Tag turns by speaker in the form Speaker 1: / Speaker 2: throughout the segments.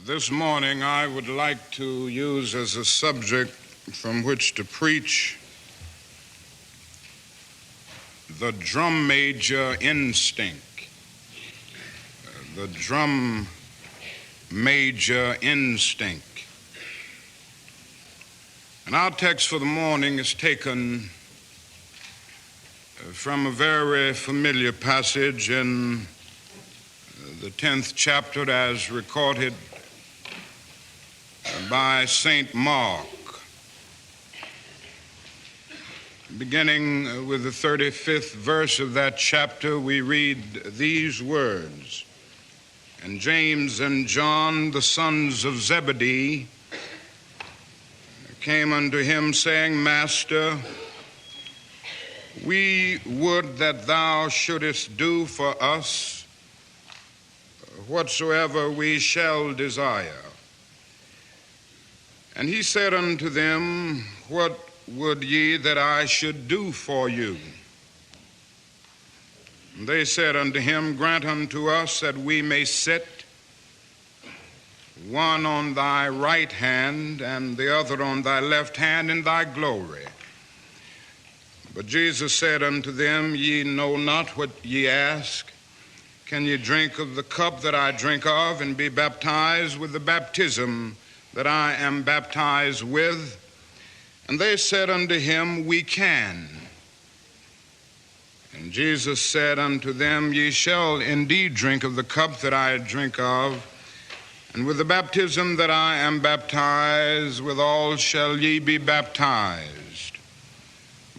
Speaker 1: This morning I would like to use as a subject from which to preach the drum major instinct. The drum major instinct. And our text for the morning is taken from a very familiar passage in the 10th chapter as recorded by St. Mark. Beginning with the 35th verse of that chapter, we read these words. And James and John, the sons of Zebedee, came unto him, saying, Master, we would that thou shouldest do for us whatsoever we shall desire. And he said unto them, What would ye that I should do for you? And they said unto him, Grant unto us that we may sit, one on thy right hand and the other on thy left hand in thy glory. But Jesus said unto them, Ye know not what ye ask. Can ye drink of the cup that I drink of, and be baptized with the baptism that I am baptized with? And they said unto him, We can. And Jesus said unto them, Ye shall indeed drink of the cup that I drink of, and with the baptism that I am baptized withal shall ye be baptized.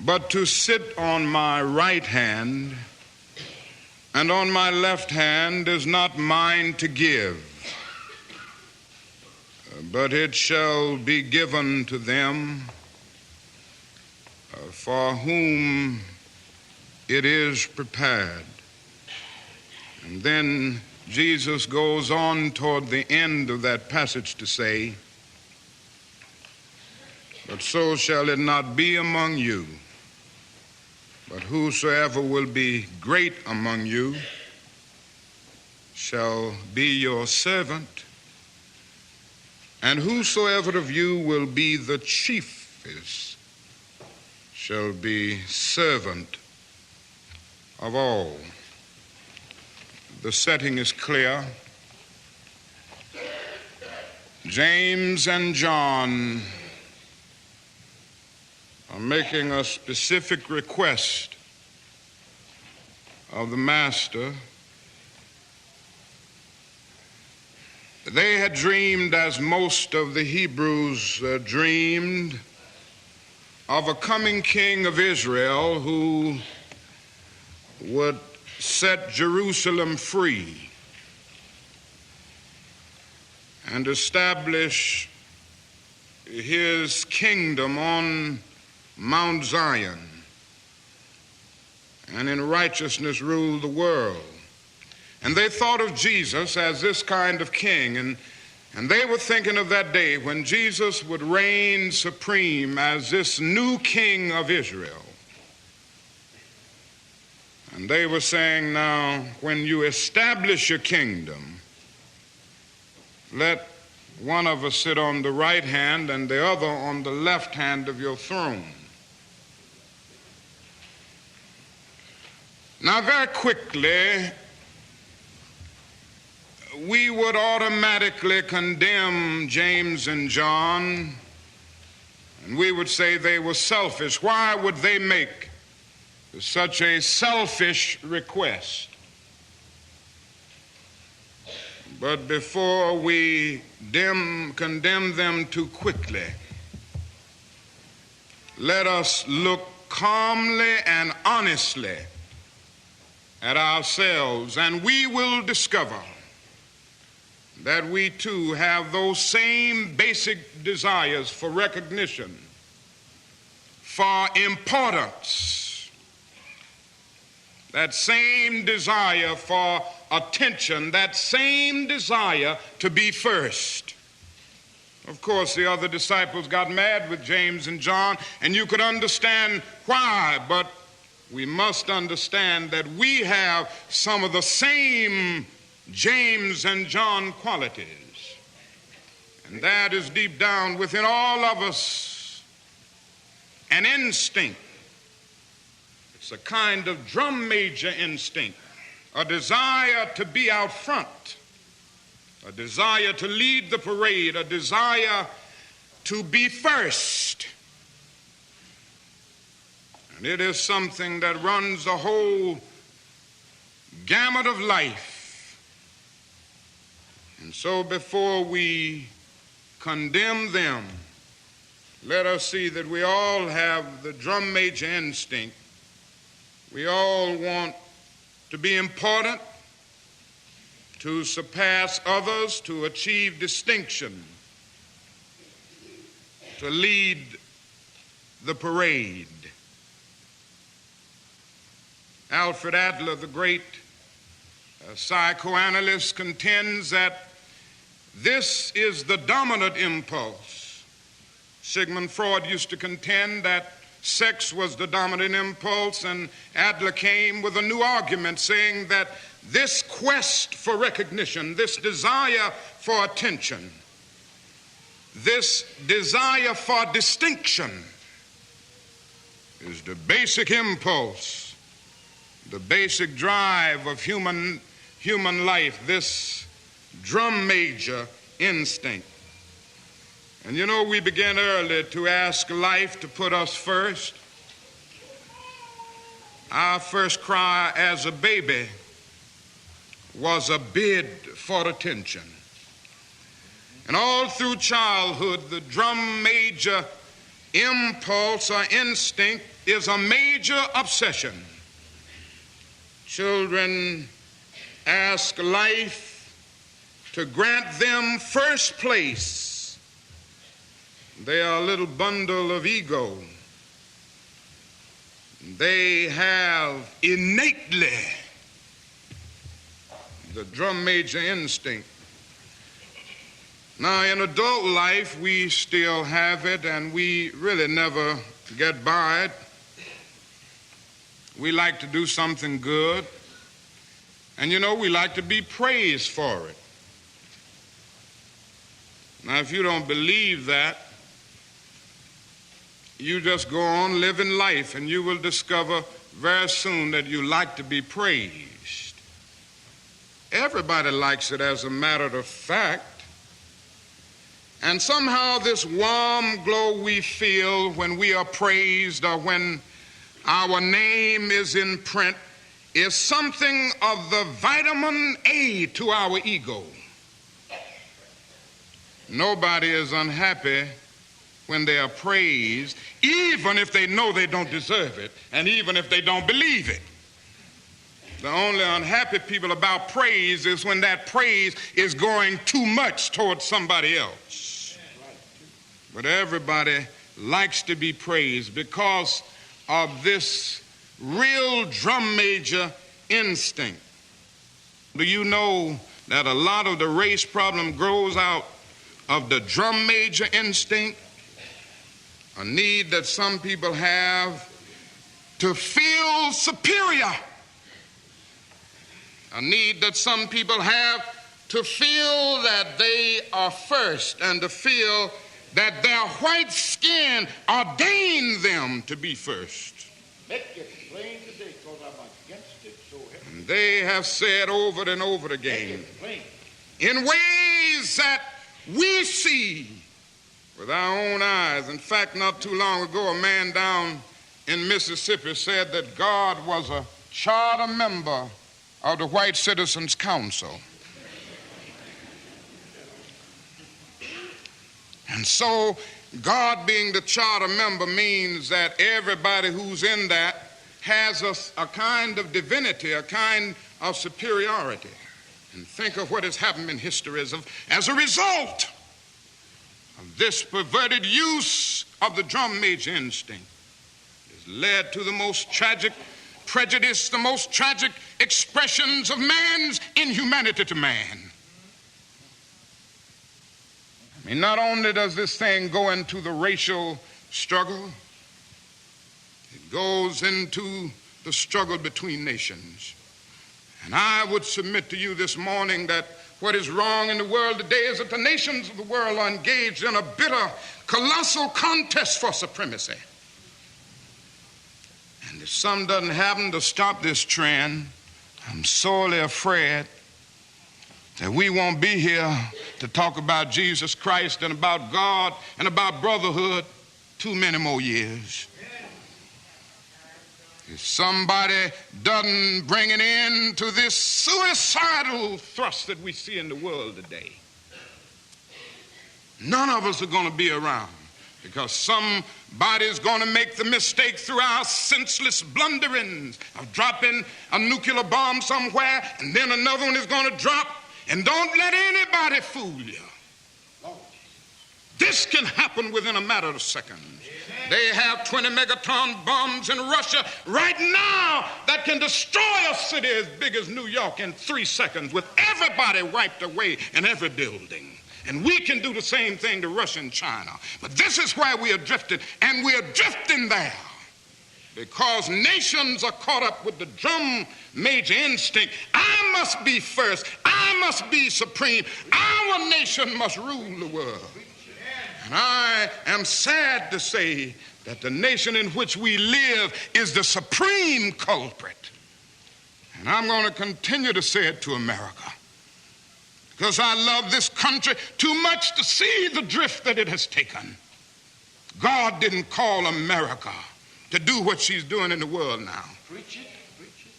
Speaker 1: But to sit on my right hand and on my left hand is not mine to give, but it shall be given to them for whom it is prepared. And then Jesus goes on toward the end of that passage to say, But so shall it not be among you. But whosoever will be great among you shall be your servant, and whosoever of you will be the chiefest shall be servant of all. The setting is clear. James and John are making a specific request of the Master. They had dreamed, as most of the Hebrews dreamed, of a coming king of Israel who would set Jerusalem free and establish his kingdom on Mount Zion, and in righteousness rule the world. And they thought of Jesus as this kind of king, and they were thinking of that day when Jesus would reign supreme as this new king of Israel. And they were saying, now, when you establish your kingdom, let one of us sit on the right hand and the other on the left hand of your throne. Now, very quickly, we would automatically condemn James and John, and we would say they were selfish. Why would they make such a selfish request? But before we condemn them too quickly, let us look calmly and honestly at ourselves, and we will discover that we too have those same basic desires for recognition, for importance, that same desire for attention, that same desire to be first. Of course, the other disciples got mad with James and John, and you could understand why, but we must understand that we have some of the same James and John qualities. And that is deep down within all of us an instinct. It's a kind of drum major instinct, a desire to be out front, a desire to lead the parade, a desire to be first. And it is something that runs the whole gamut of life. And so before we condemn them, let us see that we all have the drum major instinct. We all want to be important, to surpass others, to achieve distinction, to lead the parade. Alfred Adler, the great psychoanalyst, contends that this is the dominant impulse. Sigmund Freud used to contend that sex was the dominant impulse, and Adler came with a new argument saying that this quest for recognition, this desire for attention, this desire for distinction is the basic impulse, the basic drive of human life, this drum major instinct. And you know, we began early to ask life to put us first. Our first cry as a baby was a bid for attention. And all through childhood, the drum major impulse or instinct is a major obsession. Children ask life to grant them first place. They are a little bundle of ego. They have innately the drum major instinct. Now, in adult life, we still have it, and we really never get by it. We like to do something good, and you know, we like to be praised for it. Now, if you don't believe that, you just go on living life, and you will discover very soon that you like to be praised. Everybody likes it, as a matter of fact. And somehow this warm glow we feel when we are praised or when our name is in print is something of the vitamin A to our ego. Nobody is unhappy when they are praised, even if they know they don't deserve it, and even if they don't believe it. The only unhappy people about praise is when that praise is going too much towards somebody else. But everybody likes to be praised because of this real drum major instinct. Do you know that a lot of the race problem grows out of the drum major instinct? A need that some people have to feel superior. A need that some people have to feel that they are first and to feel that their white skin ordained them to be first.
Speaker 2: Make it plain today, because I'm against it so heavy.
Speaker 1: And they have said over and over again, in ways that we see with our own eyes. In fact, not too long ago, a man down in Mississippi said that God was a charter member of the White Citizens Council. And so God being the charter member means that everybody who's in that has a kind of divinity, a kind of superiority. And think of what has happened in history as a result of this perverted use of the drum major instinct. It has led to the most tragic prejudice, the most tragic expressions of man's inhumanity to man. I mean, not only does this thing go into the racial struggle, it goes into the struggle between nations. And I would submit to you this morning that What is wrong in the world today is that the nations of the world are engaged in a bitter, colossal contest for supremacy. And if something doesn't happen to stop this trend, I'm sorely afraid that we won't be here to talk about Jesus Christ and about God and about brotherhood too many more years. If somebody doesn't bring an end to this suicidal thrust that we see in the world today, none of us are going to be around, because somebody's going to make the mistake through our senseless blunderings of dropping a nuclear bomb somewhere, and then another one is going to drop. And don't let anybody fool you. This can happen within a matter of seconds. They have 20 megaton bombs in Russia right now that can destroy a city as big as New York in 3 seconds, with everybody wiped away in every building. And we can do the same thing to Russia and China. But this is where we are drifting, and we are drifting there because nations are caught up with the drum major instinct. I must be first. I must be supreme. Our nation must rule the world. And I am sad to say that the nation in which we live is the supreme culprit. And I'm going to continue to say it to America, because I love this country too much to see the drift that it has taken. God didn't call America to do what she's doing in the world now.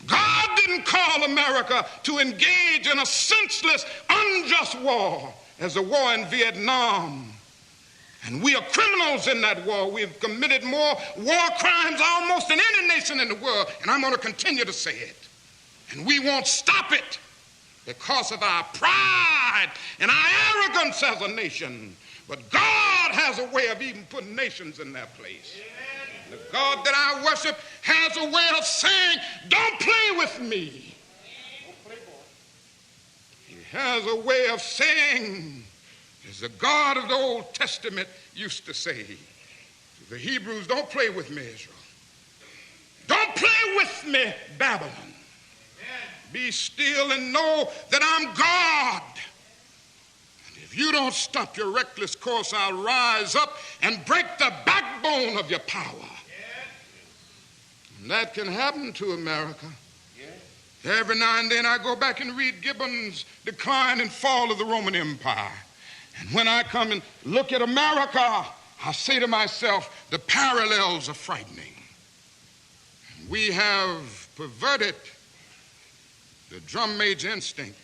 Speaker 1: God didn't call America to engage in a senseless, unjust war as the war in Vietnam. And we are criminals in that war. We've committed more war crimes almost than any nation in the world. And I'm going to continue to say it. And we won't stop it because of our pride and our arrogance as a nation. But God has a way of even putting nations in their place. The God that I worship has a way of saying, don't play with me. He has a way of saying, as the God of the Old Testament used to say to the Hebrews, don't play with me, Israel. Don't play with me, Babylon. Be still and know that I'm God. And if you don't stop your reckless course, I'll rise up and break the backbone of your power. And that can happen to America. Every now and then I go back and read Gibbon's Decline and Fall of the Roman Empire. And when I come and look at America, I say to myself, the parallels are frightening. We have perverted the drum major instinct.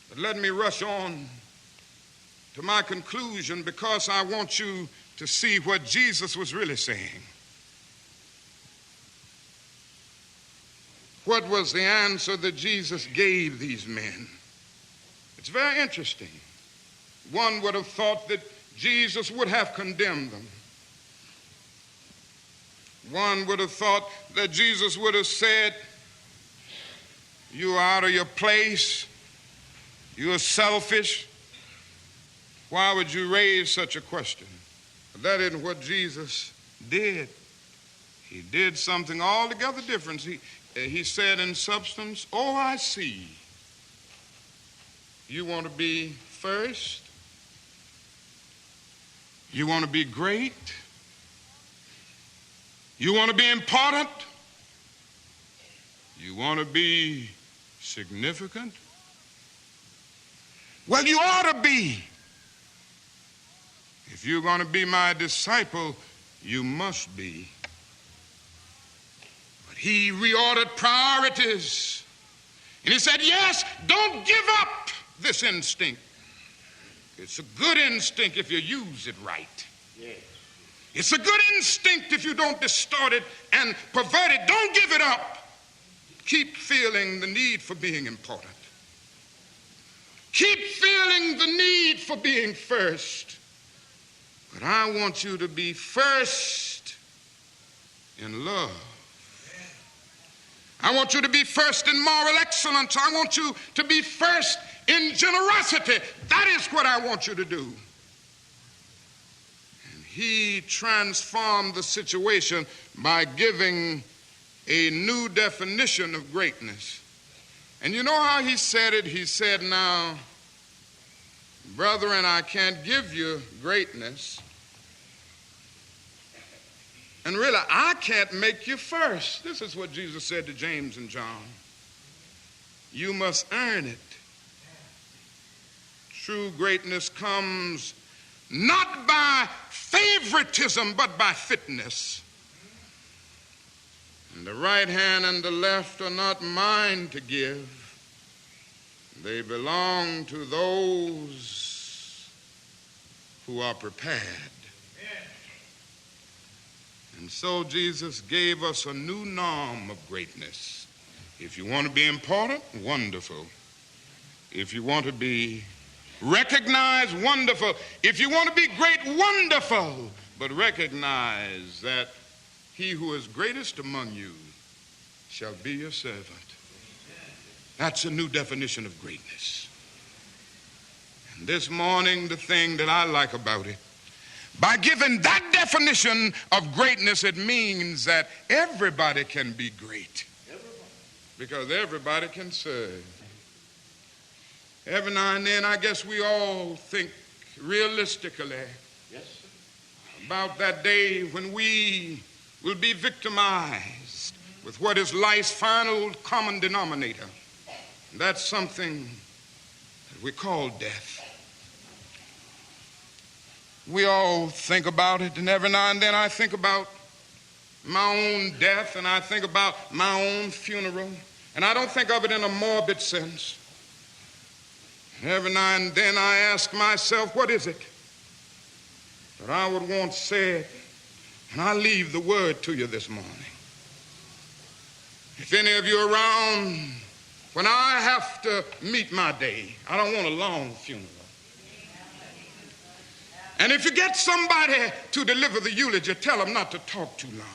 Speaker 1: But let me rush on to my conclusion, because I want you to see what Jesus was really saying. What was the answer that Jesus gave these men? It's very interesting. One would have thought that Jesus would have condemned them. One would have thought that Jesus would have said, you are out of your place. You are selfish. Why would you raise such a question? But that isn't what Jesus did. He did something altogether different. He said in substance, oh, I see. You want to be first? You want to be great? You want to be important? You want to be significant? Well, you ought to be. If you're going to be my disciple, you must be. But he reordered priorities. And he said, yes, don't give up this instinct. It's a good instinct if you use it right. Yes. It's a good instinct if you don't distort it and pervert it. Don't give it up. Keep feeling the need for being important. Keep feeling the need for being first. But I want you to be first in love. I want you to be first in moral excellence. I want you to be first in generosity. That is what I want you to do. And he transformed the situation by giving a new definition of greatness. And you know how he said it? He said, now, brethren, I can't give you greatness. And really, I can't make you first. This is what Jesus said to James and John. You must earn it. True greatness comes not by favoritism, but by fitness. And the right hand and the left are not mine to give. They belong to those who are prepared. And so Jesus gave us a new norm of greatness. If you want to be important, wonderful. If you want to be recognized, wonderful. If you want to be great, wonderful. But recognize that he who is greatest among you shall be your servant. That's a new definition of greatness. And this morning, the thing that I like about it, by giving that definition of greatness, it means that everybody can be great. Because everybody can serve. Every now and then, I guess we all think realistically about that day when we will be victimized with what is life's final common denominator. And that's something that we call death. We all think about it, and every now and then I think about my own death, and I think about my own funeral, and I don't think of it in a morbid sense. And every now and then I ask myself, what is it that I would want said? And I leave the word to you this morning. If any of you are around when I have to meet my day, I don't want a long funeral. And if you get somebody to deliver the eulogy, tell them not to talk too long.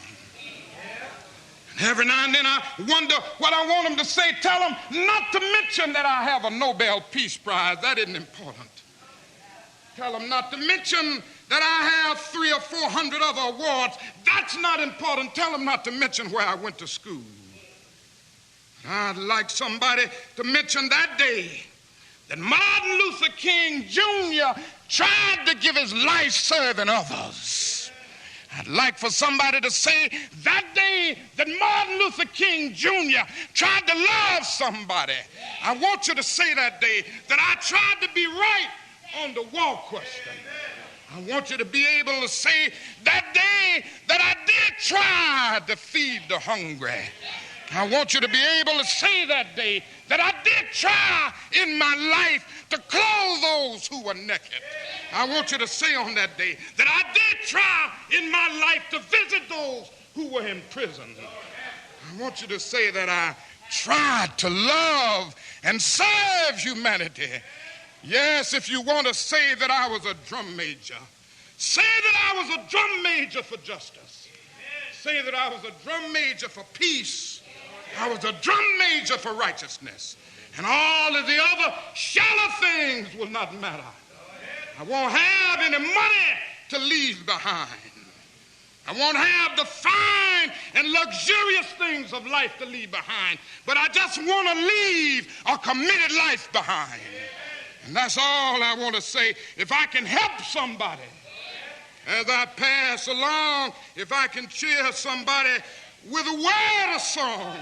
Speaker 1: And every now and then I wonder what I want them to say. Tell them not to mention that I have a Nobel Peace Prize. That isn't important. Tell them not to mention that I have 300 or 400 other awards. That's not important. Tell them not to mention where I went to school. I'd like somebody to mention that day that Martin Luther King Jr. tried to give his life serving others. I'd like for somebody to say that day that Martin Luther King Jr. tried to love somebody. I want you to say that day that I tried to be right on the war question. I want you to be able to say that day that I did try to feed the hungry. I want you to be able to say that day that I did try in my life to clothe those who were naked. I want you to say on that day that I did try in my life to visit those who were in prison. I want you to say that I tried to love and serve humanity. Yes, if you want to say that I was a drum major, say that I was a drum major for justice. Say that I was a drum major for peace. I was a drum major for righteousness. And all of the other shallow things will not matter. I won't have any money to leave behind. I won't have the fine and luxurious things of life to leave behind. But I just want to leave a committed life behind. And that's all I want to say. If I can help somebody as I pass along, if I can cheer somebody with a word of song,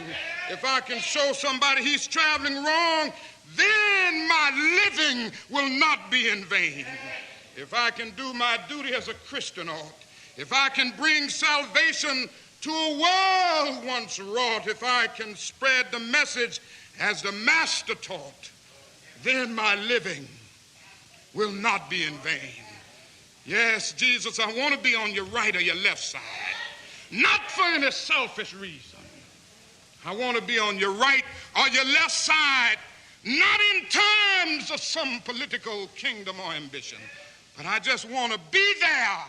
Speaker 1: if I can show somebody he's traveling wrong, then my living will not be in vain. If I can do my duty as a Christian ought, if I can bring salvation to a world once wrought, if I can spread the message as the Master taught, then my living will not be in vain. Yes, Jesus, I want to be on your right or your left side. Not for any selfish reason. I want to be on your right or your left side, not in terms of some political kingdom or ambition, but I just want to be there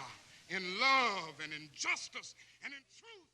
Speaker 1: in love and in justice and in truth.